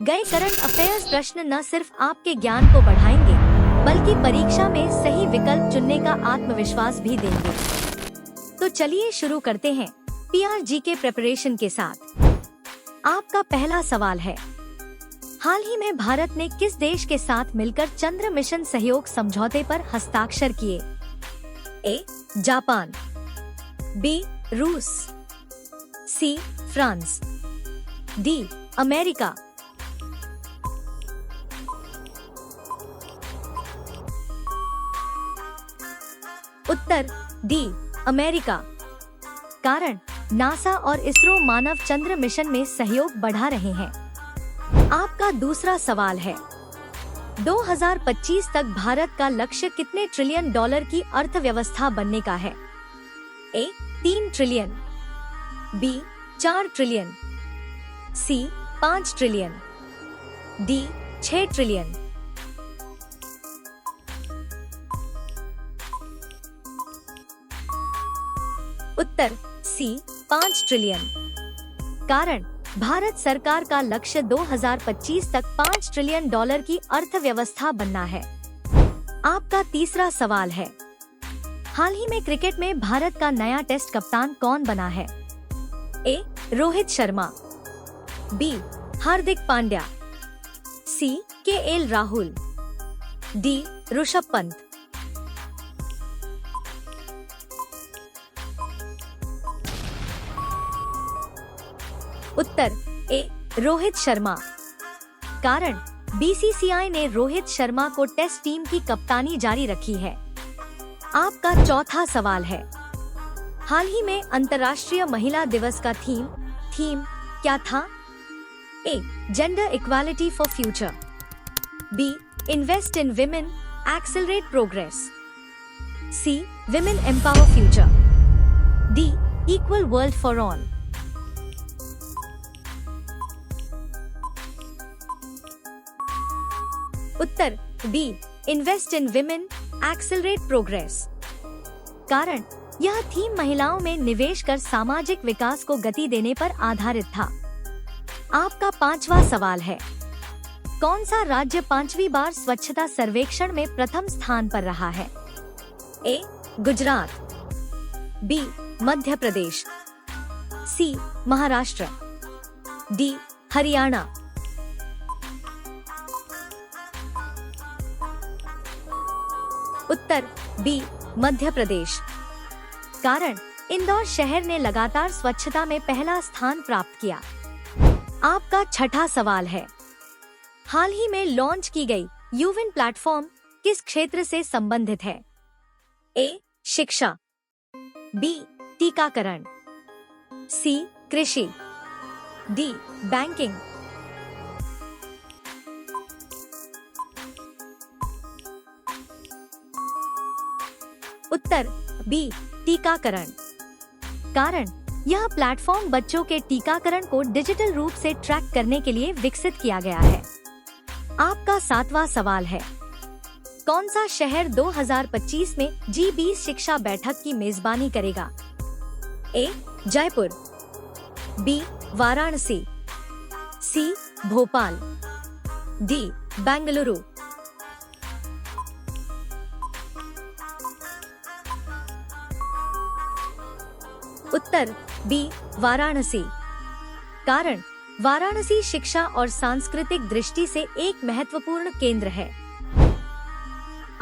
गए current affairs प्रश्न न सिर्फ आपके ज्ञान को बढ़ाएंगे बल्कि परीक्षा में सही विकल्प चुनने का आत्मविश्वास भी देंगे। तो चलिए शुरू करते हैं पीआरजी के प्रिपरेशन के साथ। आपका पहला सवाल है, हाल ही में भारत ने किस देश के साथ मिलकर चंद्र मिशन सहयोग समझौते पर हस्ताक्षर किए? ए. Japan, B. रूस, सी. France, D. अमेरिका। उत्तर डी. अमेरिका। कारण नासा और इसरो मानव चंद्र मिशन में सहयोग बढ़ा रहे हैं। आपका दूसरा सवाल है, 2025 तक भारत का लक्ष्य कितने ट्रिलियन डॉलर की अर्थव्यवस्था बनने का है? ए. 3 ट्रिलियन, बी. 4 ट्रिलियन, सी. 5 ट्रिलियन, डी. 6 ट्रिलियन। उत्तर सी. 5 ट्रिलियन। कारण भारत सरकार का लक्ष्य 2025 तक 5 ट्रिलियन डॉलर की अर्थव्यवस्था बनना है। आपका तीसरा सवाल है, हाल ही में क्रिकेट में भारत का नया टेस्ट कप्तान कौन बना है? ए. रोहित शर्मा, बी. हार्दिक पांड्या, सी. के. राहुल, डी. ऋषभ पंत। उत्तर ए. रोहित शर्मा। कारण बीसीसीआई ने रोहित शर्मा को टेस्ट टीम की कप्तानी जारी रखी है। आपका चौथा सवाल है, हाल ही में अंतर्राष्ट्रीय महिला दिवस का थीम क्या था? A. Gender equality for future, B. Invest in women, accelerate progress, C. Women empower future, D. Equal world for all. उत्तर B. Invest in women, accelerate progress. कारण यह थीम महिलाओं में निवेश कर सामाजिक विकास को गति देने पर आधारित था। आपका पांचवा सवाल है, कौन सा राज्य 5वीं बार स्वच्छता सर्वेक्षण में प्रथम स्थान पर रहा है? ए. गुजरात, बी. मध्य प्रदेश, सी. महाराष्ट्र, डी. हरियाणा। उत्तर बी. मध्य प्रदेश। कारण इंदौर शहर ने लगातार स्वच्छता में पहला स्थान प्राप्त किया। आपका छठा सवाल है, हाल ही में लॉन्च की गई यूविन प्लेटफॉर्म किस क्षेत्र से संबंधित है? ए. शिक्षा, बी. टीकाकरण, सी. कृषि, डी. बैंकिंग। उत्तर बी. टीकाकरण। कारण यह प्लेटफॉर्म बच्चों के टीकाकरण को डिजिटल रूप से ट्रैक करने के लिए विकसित किया गया है। आपका सातवां सवाल है, कौन सा शहर 2025 में G20 शिक्षा बैठक की मेजबानी करेगा? ए. जयपुर, बी. वाराणसी, सी. भोपाल, डी. बेंगलुरु। उत्तर बी. वाराणसी। कारण वाराणसी शिक्षा और सांस्कृतिक दृष्टि से एक महत्वपूर्ण केंद्र है।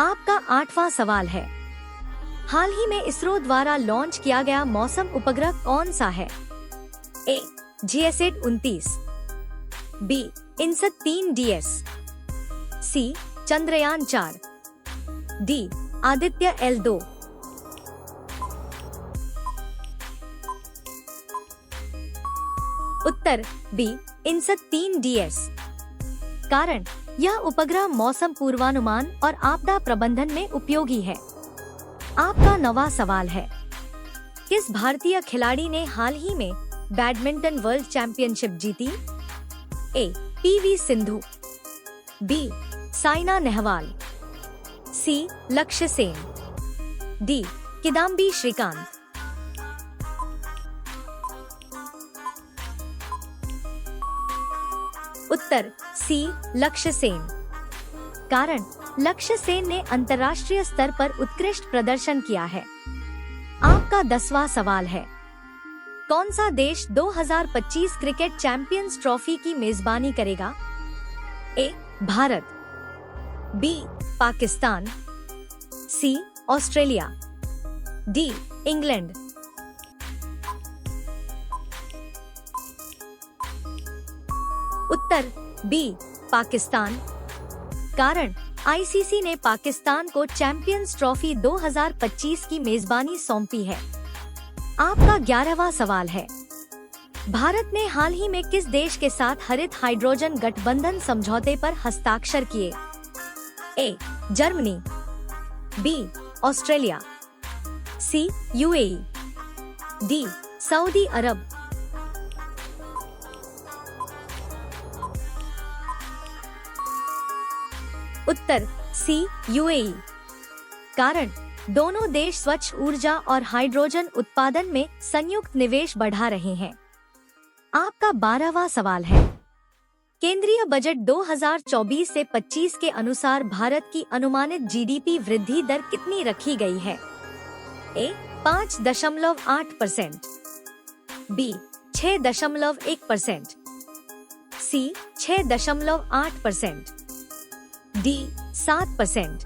आपका आठवां सवाल है, हाल ही में इसरो द्वारा लॉन्च किया गया मौसम उपग्रह कौन सा है? A. GSAT 29, B. INSAT 3DS, C. Chandrayaan 4, D. Aditya L2। उत्तर बी. INSAT 3DS। कारण यह उपग्रह मौसम पूर्वानुमान और आपदा प्रबंधन में उपयोगी है। आपका नवा सवाल है, किस भारतीय खिलाड़ी ने हाल ही में बैडमिंटन वर्ल्ड चैंपियनशिप जीती? A. PV Sindhu, B. Saina Nehwal, C. Lakshya Sen, D. Kidambi Srikanth. उत्तर सी लक्ष्य सेन। कारण लक्ष्य सेन ने अंतर्राष्ट्रीय स्तर पर उत्कृष्ट प्रदर्शन किया है। आपका 10वां सवाल है, कौन सा देश 2025 क्रिकेट चैंपियंस ट्रॉफी की मेजबानी करेगा? ए भारत, बी पाकिस्तान, सी ऑस्ट्रेलिया, डी इंग्लैंड। उत्तर बी पाकिस्तान। कारण आईसीसी ने पाकिस्तान को चैंपियंस ट्रॉफी 2025 की मेजबानी सौंपी है। आपका 11वां सवाल है, भारत ने हाल ही में किस देश के साथ हरित हाइड्रोजन गठबंधन समझौते पर हस्ताक्षर किए? A Germany, B Australia, C UAE, D Saudi Arab. Uttar C UAE. कारण दोनों देश स्वच्छ ऊर्जा और हाइड्रोजन उत्पादन में संयुक्त निवेश बढ़ा रहे हैं। आपका 12वां सवाल है, केंद्रीय बजट 2024 से 25 के अनुसार भारत की अनुमानित जीडीपी वृद्धि दर कितनी रखी गई है? ए 5.8%, बी 6.1%, सी 6.8%, डी 7%।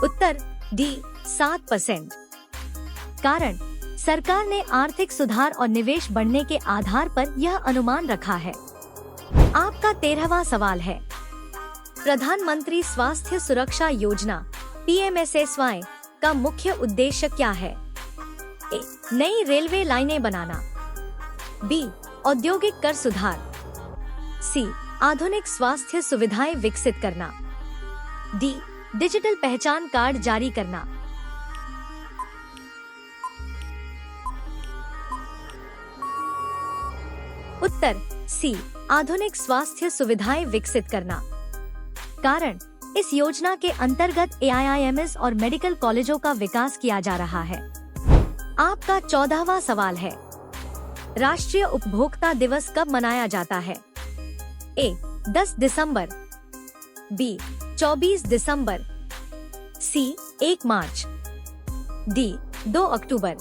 उत्तर डी 7%। कारण सरकार ने आर्थिक सुधार और निवेश बढ़ने के आधार पर यह अनुमान रखा है। आपका 13वां सवाल है, प्रधानमंत्री स्वास्थ्य सुरक्षा योजना PMSSY का मुख्य उद्देश्य क्या है? ए नई रेलवे लाइनें बनाना, बी औद्योगिक कर सुधार, सी आधुनिक स्वास्थ्य सुविधाएं विकसित करना, डी डिजिटल पहचान कार्ड जारी करना। उत्तर सी आधुनिक स्वास्थ्य सुविधाएं विकसित करना। कारण इस योजना के अंतर्गत AIIMS और मेडिकल कॉलेजों का विकास किया जा रहा है। आपका 14वां सवाल है, राष्ट्रीय उपभोक्ता दिवस कब मनाया जाता है? ए 10 दिसंबर, बी 24 दिसंबर, सी 1 मार्च, डी 2 अक्टूबर।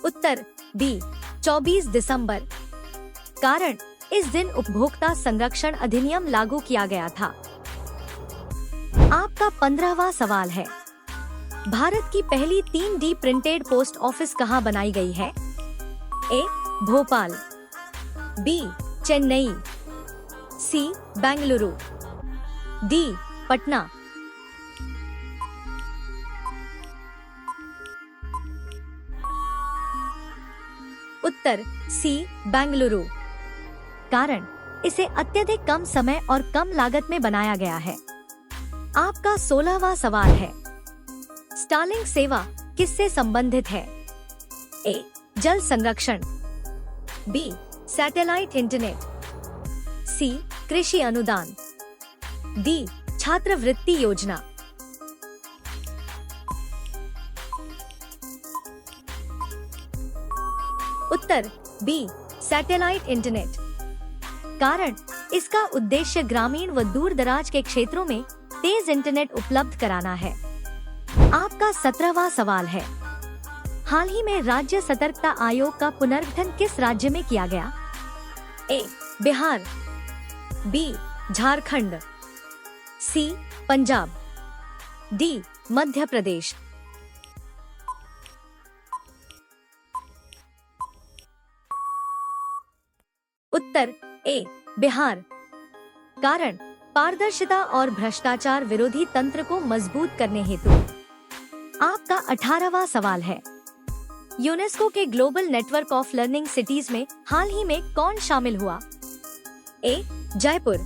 उत्तर बी 24 दिसंबर। कारण इस दिन उपभोक्ता संरक्षण अधिनियम लागू किया गया था। आपका 15वां सवाल है, भारत की पहली 3D प्रिंटेड पोस्ट ऑफिस कहाँ बनाई गई है? ए भोपाल, बी चेन्नई, सी बेंगलुरु, डी पटना। उत्तर सी बेंगलुरु। कारण इसे अत्यधिक कम समय और कम लागत में बनाया गया है। आपका 16वां सवाल है, स्टारलिंक सेवा किससे संबंधित है? ए जल संरक्षण, बी सैटेलाइट इंटरनेट, सी कृषि अनुदान, डी छात्रवृत्ति योजना। उत्तर बी सैटेलाइट इंटरनेट। कारण इसका उद्देश्य ग्रामीण व दूर दराज के क्षेत्रों में तेज इंटरनेट उपलब्ध कराना है। आपका 17वां सवाल है, हाल ही में राज्य सतर्कता आयोग का पुनर्गठन किस राज्य में किया गया? ए बिहार, बी झारखंड, सी पंजाब, डी मध्य प्रदेश। उत्तर ए बिहार। कारण पारदर्शिता और भ्रष्टाचार विरोधी तंत्र को मजबूत करने हेतु। आपका 18वां सवाल है, यूनेस्को के global network of learning cities में हाल ही में कौन शामिल हुआ? ए जयपुर,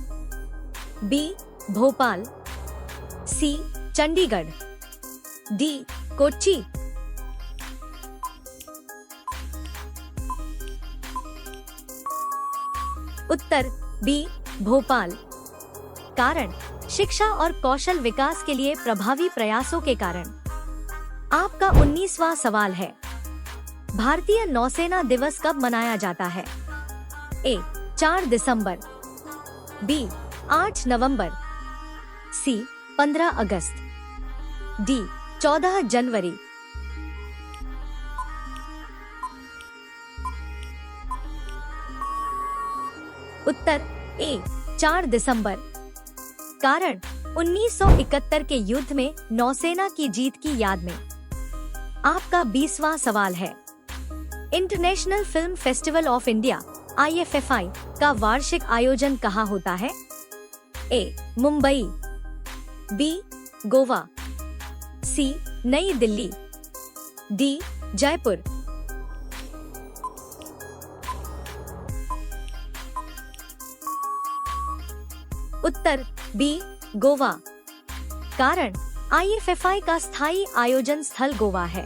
बी भोपाल, सी चंडीगढ़, डी कोच्चि। उत्तर बी भोपाल। कारण शिक्षा और कौशल विकास के लिए प्रभावी प्रयासों के कारण। आपका 19वां सवाल है, भारतीय नौसेना दिवस कब मनाया जाता है? ए 4 दिसंबर, बी 8 नवंबर, सी 15 अगस्त, डी 14 जनवरी। उत्तर ए 4 दिसंबर। कारण 1971 के युद्ध में नौसेना की जीत की याद में। आपका 20वां सवाल है, international film festival of India IFFI का वार्षिक आयोजन कहाँ होता है? ए मुंबई, बी गोवा, सी नई दिल्ली, डी जयपुर। उत्तर बी गोवा। कारण IFFI का स्थायी आयोजन स्थल गोवा है।